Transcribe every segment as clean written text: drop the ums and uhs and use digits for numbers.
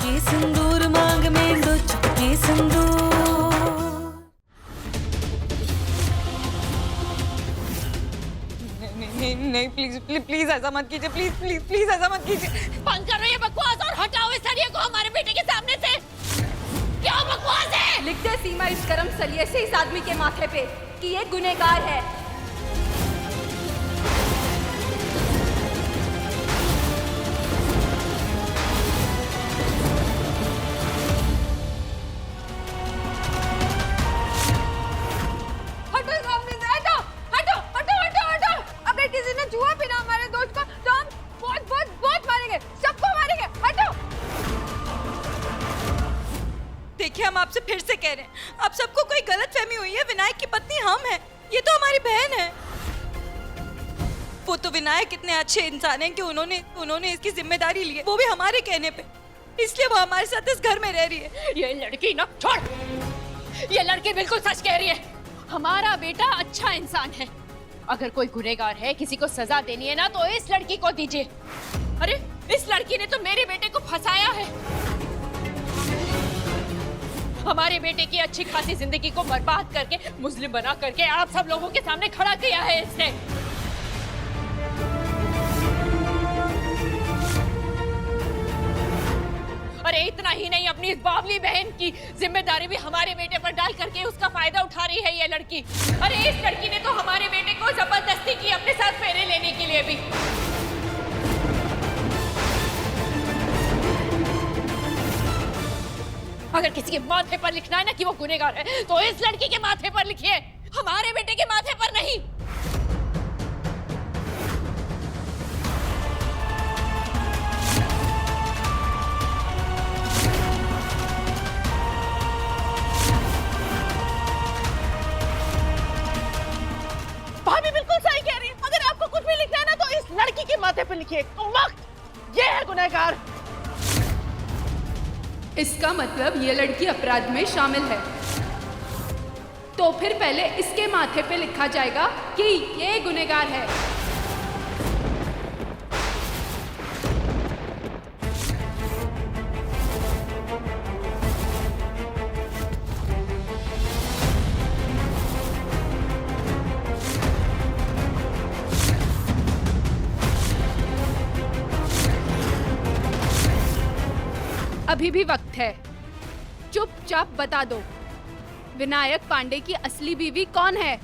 चुपके सिंदूर मांग में दो चुपके सिंदूर। नहीं नहीं प्लीज प्लीज प्लीज ऐसा मत कीजिए, प्लीज प्लीज प्लीज ऐसा मत कीजिए। बंद करो ये बकवास और हटाओ इस सरिये को हमारे बेटे के सामने से। क्या बकवास है? लिख दे सीमा इस कर्म सलिये से इस आदमी के माथे पे कि ये गुनहगार है। हटो सामने से, हटो हटो हटो हटो हटो। अगर किसी ने जुआ पिना हमारे दोस्त को तो हम बहुत बहुत बहुत मारेंगे, सबको मारेंगे। हटो। देखिए हम आपसे फिर से कह रहे हैं, आप सबको कोई गलतफहमी हुई है। विनायक की पत्नी हम हैं, ये तो हमारी बहन है। वो तो विनायक इतने अच्छे इंसान हैं कि उन्होंने इसकी जिम्मेदारी ली है, वो भी हमारे कहने पे, इसलिए वो हमारे साथ इस घर में रह रही है। ये लड़की ना छोड़, ये लड़की बिल्कुल सच कह रही है। हमारा बेटा अच्छा इंसान है। अगर कोई गुनहगार है, किसी को सजा देनी है ना तो इस लड़की को दीजिए। अरे इस लड़की ने तो मेरे बेटे को फंसाया है, हमारे बेटे की अच्छी खासी जिंदगी को बर्बाद करके, मुस्लिम बना करके आप सब लोगों के सामने खड़ा किया है इसने। अरे इतना ही नहीं, अपनी इस बावली बहन की जिम्मेदारी भी हमारे बेटे पर डाल करके उसका फायदा उठा रही है ये लड़की। अरे इस लड़की ने तो हमारे बेटे को जबरदस्ती की अपने साथ फेरे लेने के लिए भी। अगर किसी के माथे पर लिखना है ना कि वो गुनहगार है तो इस लड़की के माथे पर लिखिए, हमारे बेटे के माथे पर नहीं। भाभी बिल्कुल सही कह रही है, अगर आपको कुछ भी लिखना है ना तो इस लड़की के माथे पर लिखिए। वक्त ये है गुनहगार। इसका मतलब ये लड़की अपराध में शामिल है, तो फिर पहले इसके माथे पे लिखा जाएगा कि ये गुनहगार है। अभी भी वक्त है, चुपचाप बता दो विनायक पांडे की असली बीवी कौन है,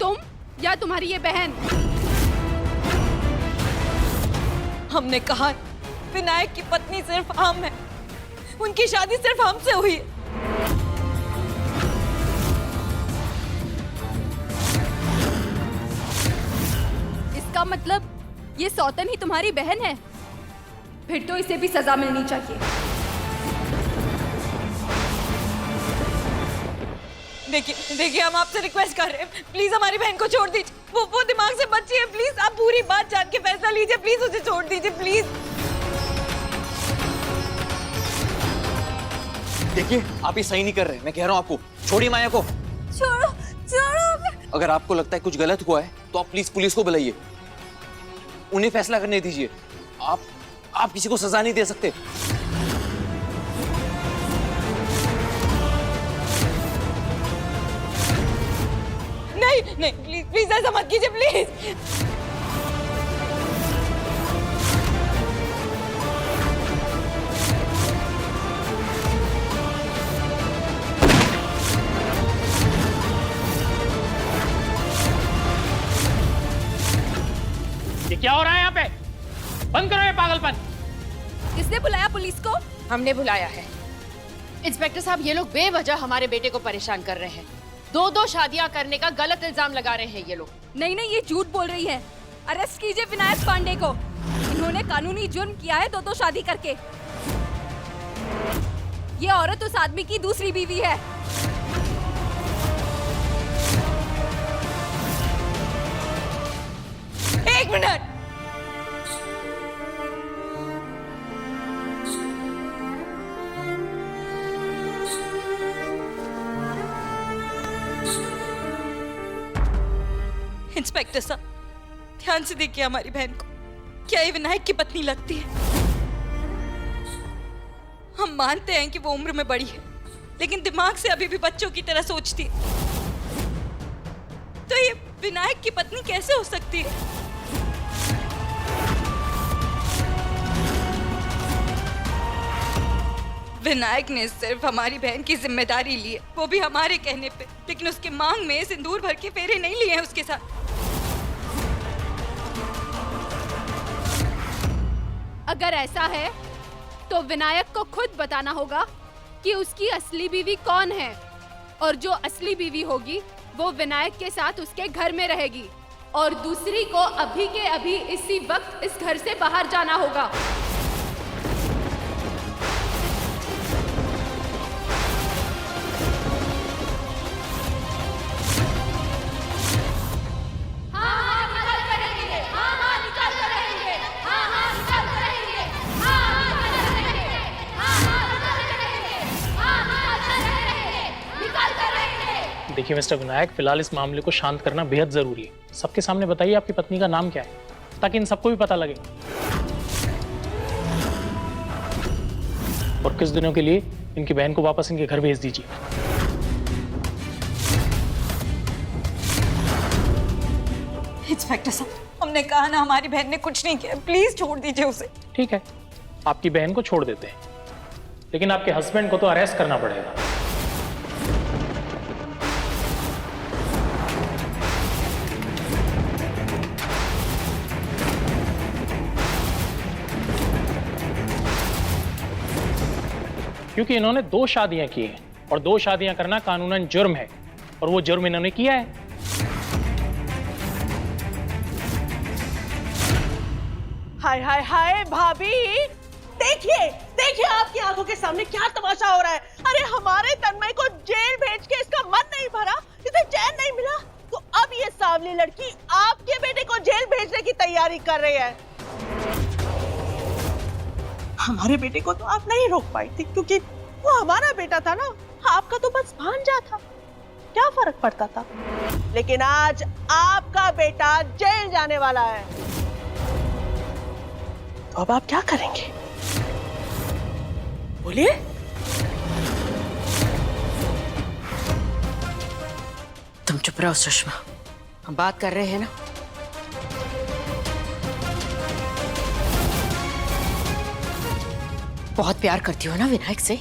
तुम या तुम्हारी ये बहन? हमने कहा विनायक की पत्नी सिर्फ हम है, उनकी शादी सिर्फ हमसे हुई है। इसका मतलब ये सौतन ही तुम्हारी बहन है? फिर तो इसे भी सजा मिलनी चाहिए। देखिए हम आपसे रिक्वेस्ट कर रहे हैं, प्लीज हमारी बहन को छोड़ दीजिए। वो दिमाग से बच्ची है, प्लीज आप पूरी बात जान के फैसला लीजिए, प्लीज उसे छोड़ दीजिए प्लीज। देखिए आप ये सही नहीं कर रहे, मैं कह रहा हूँ आपको छोड़िए माया को। छोड़ो छोड़ो। अगर आपको लगता है कुछ गलत हुआ है तो आप प्लीज पुलिस को बुलाइए, उन्हें फैसला करने दीजिए। आप किसी को सजा नहीं दे सकते। नहीं प्लीज प्लीज ऐसा मत कीजिए प्लीज। ये क्या हो रहा है यहाँ पे? बंद करो ये पागलपन। किसने बुलाया पुलिस को? हमने बुलाया है। इंस्पेक्टर साहब, ये लोग बेवजह हमारे बेटे को परेशान कर रहे हैं। दो शादियां करने का गलत इल्जाम लगा रहे हैं ये लोग। नहीं, ये झूठ बोल रही है। अरेस्ट कीजिए विनायक पांडे को। इन्होंने कानूनी जुर्म किया है दो शादी करके। ये औरत उस आदमी की दूसरी बीवी है। एक मिनट। इंस्पेक्टर साहब, ध्यान से देखिए हमारी बहन को। क्या ये विनायक की पत्नी लगती है? हम मानते हैं कि वो उम्र में बड़ी है, लेकिन दिमाग से अभी भी बच्चों की तरह सोचती है। तो ये विनायक की पत्नी कैसे हो सकती है? विनायक ने सिर्फ हमारी बहन की जिम्मेदारी ली है, वो भी हमारे कहने पे, लेकिन उसके मांग में सिंदूर भर के फेरे नहीं लिए हैं उसके साथ। अगर ऐसा है तो विनायक को खुद बताना होगा कि उसकी असली बीवी कौन है, और जो असली बीवी होगी वो विनायक के साथ उसके घर में रहेगी, और दूसरी को अभी के अभी इसी वक्त इस घर से बाहर जाना होगा। देखिए मिस्टर विनायक, फिलहाल इस मामले को शांत करना बेहद जरूरी है। सबके सामने बताइए आपकी पत्नी का नाम क्या है, ताकि इन सबको भी पता लगे। और कुछ दिनों के लिए इनकी बहन को वापस इनके घर भेज दीजिए। इंस्पेक्टर साहब, हमने कहा ना हमारी बहन ने कुछ नहीं किया, प्लीज छोड़ दीजिए उसे। ठीक है, आपकी बहन को छोड़ देते हैं, लेकिन आपके हस्बैंड को तो अरेस्ट करना पड़ेगा। क्योंकि इन्होंने 2 शादियां की हैं, और 2 शादियां करना कानूनन जुर्म है, और वो जुर्म इन्होंने किया है। हाय हाय हाय भाभी, देखिए देखिए आपकी आंखों के सामने क्या तमाशा हो रहा है। अरे हमारे तन्मय को जेल भेज के इसका मन नहीं भरा, इसे चैन नहीं मिला, तो अब ये सांवली लड़की आपके बेटे को जेल भेजने की तैयारी कर रही है। हमारे बेटे को तो आप नहीं रोक पाई थी, क्योंकि वो हमारा बेटा था ना, आपका तो बस भांजा था, क्या फर्क पड़ता था। लेकिन आज आपका बेटा जेल जाने वाला है, तो अब आप क्या करेंगे, बोलिए। तुम चुप रहो सुषमा, हम बात कर रहे हैं ना। बहुत प्यार करती हो ना विनायक से,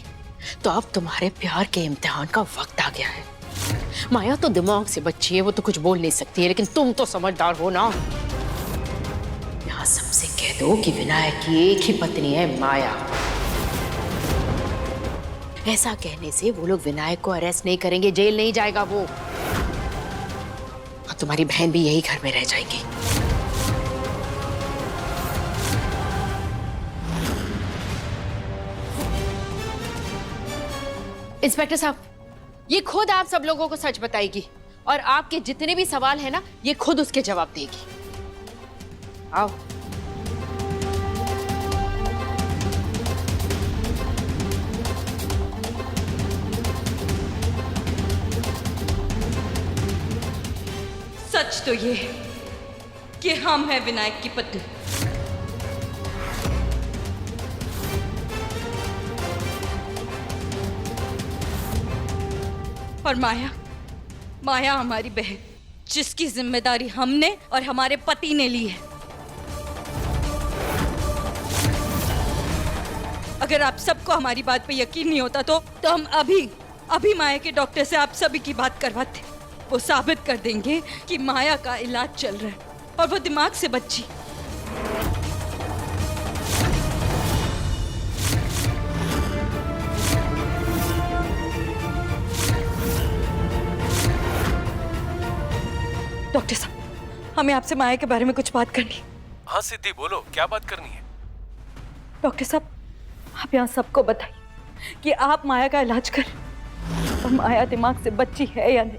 तो अब तुम्हारे प्यार के इम्तिहान का वक्त आ गया है। माया तो दिमाग से बच्ची है, वो तो कुछ बोल नहीं सकती है, लेकिन तुम तो समझदार हो ना। यहाँ सबसे कह दो कि विनायक की एक ही पत्नी है, माया। ऐसा कहने से वो लोग विनायक को अरेस्ट नहीं करेंगे, जेल नहीं जाएगा वो, और तुम्हारी बहन भी यही घर में रह जाएगी। इंस्पेक्टर साहब, ये खुद आप सब लोगों को सच बताएगी, और आपके जितने भी सवाल है ना, ये खुद उसके जवाब देगी। आओ। सच तो ये है कि हम हैं विनायक की पत्नी। और माया हमारी बहन, जिसकी जिम्मेदारी हमने और हमारे पति ने ली है। अगर आप सबको हमारी बात पे यकीन नहीं होता तो हम अभी माया के डॉक्टर से आप सभी की बात करवाते। वो साबित कर देंगे कि माया का इलाज चल रहा है और वो दिमाग से बच्ची। डॉक्टर साहब, हमें आपसे माया के बारे में कुछ बात करनी। हाँ सिद्धि, बोलो क्या बात करनी है। डॉक्टर साहब, आप यहाँ सबको बताइए कि आप माया का इलाज करें और माया दिमाग से बच्ची है या नहीं,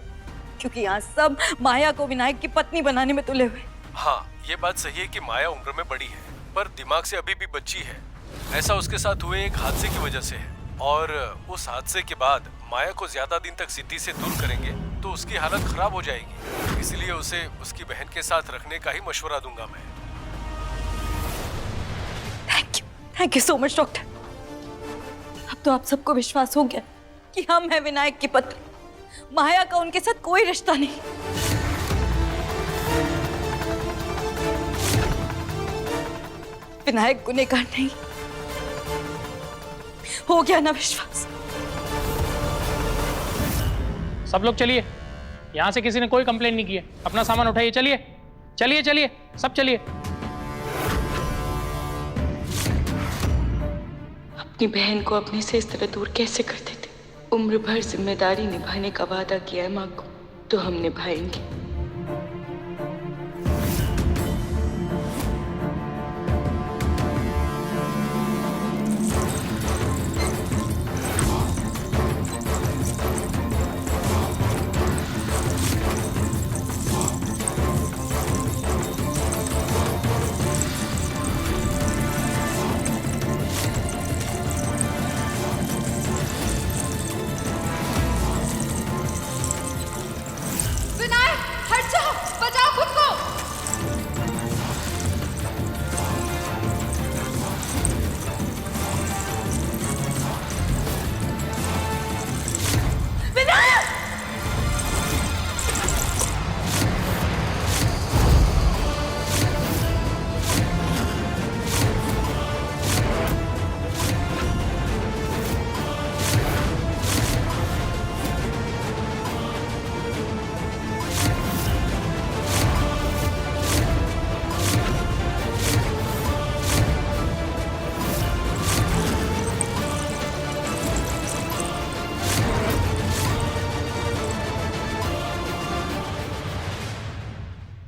क्योंकि यहाँ सब माया को विनायक की पत्नी बनाने में तुले हुए। हाँ, ये बात सही है कि माया उम्र में बड़ी है, पर दिमाग से अभी भी बच्ची है। ऐसा उसके साथ हुए एक हादसे की वजह से है, और उस हादसे के बाद माया को ज्यादा दिन तक सिद्धि से दूर करेंगे तो उसकी हालत खराब हो जाएगी। इसलिए उसे उसकी बहन के साथ रखने का ही मशवरा दूंगा मैं। Thank you so much doctor. अब तो आप सबको विश्वास हो गया कि हम हैं विनायक की पत्नी, माया का उनके साथ कोई रिश्ता नहीं। विनायक गुनहगार नहीं। हो गया ना विश्वास? सब लोग चलिए, यहाँ से किसी ने कोई कंप्लेन नहीं की है। अपना सामान उठाइए, चलिए चलिए चलिए, सब चलिए। अपनी बहन को अपने से इस तरह दूर कैसे कर देते? उम्र भर जिम्मेदारी निभाने का वादा किया है माँ को, तो हम निभाएंगे।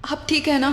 आप ठीक है ना?